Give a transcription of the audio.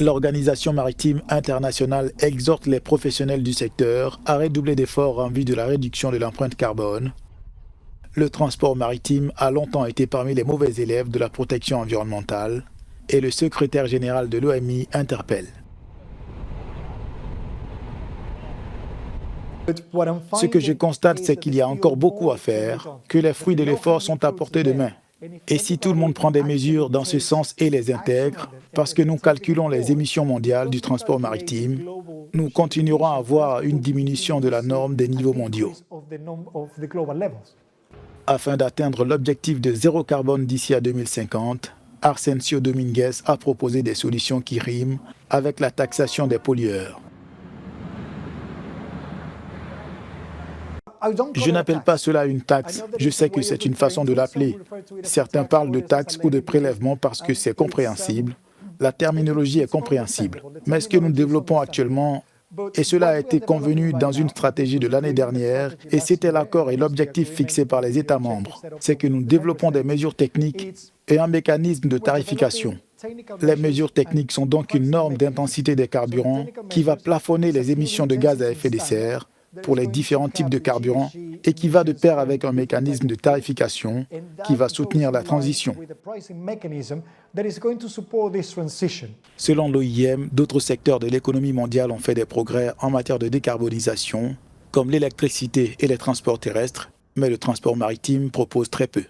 L'Organisation maritime internationale exhorte les professionnels du secteur à redoubler d'efforts en vue de la réduction de l'empreinte carbone. Le transport maritime a longtemps été parmi les mauvais élèves de la protection environnementale et le secrétaire général de l'OMI interpelle. Ce que je constate, c'est qu'il y a encore beaucoup à faire, que les fruits de l'effort sont à portée de main. Et si tout le monde prend des mesures dans ce sens et les intègre, parce que nous calculons les émissions mondiales du transport maritime, nous continuerons à avoir une diminution de la norme des niveaux mondiaux. Afin d'atteindre l'objectif de zéro carbone d'ici à 2050, Arsencio Dominguez a proposé des solutions qui riment avec la taxation des pollueurs. Je n'appelle pas cela une taxe, je sais que c'est une façon de l'appeler. Certains parlent de taxe ou de prélèvement parce que c'est compréhensible. La terminologie est compréhensible. Mais ce que nous développons actuellement, et cela a été convenu dans une stratégie de l'année dernière, et c'était l'accord et l'objectif fixé par les États membres, c'est que nous développons des mesures techniques et un mécanisme de tarification. Les mesures techniques sont donc une norme d'intensité des carburants qui va plafonner les émissions de gaz à effet de serre pour les différents types de carburants et qui va de pair avec un mécanisme de tarification qui va soutenir la transition. Selon l'OIM, d'autres secteurs de l'économie mondiale ont fait des progrès en matière de décarbonisation, comme l'électricité et les transports terrestres, mais le transport maritime propose très peu.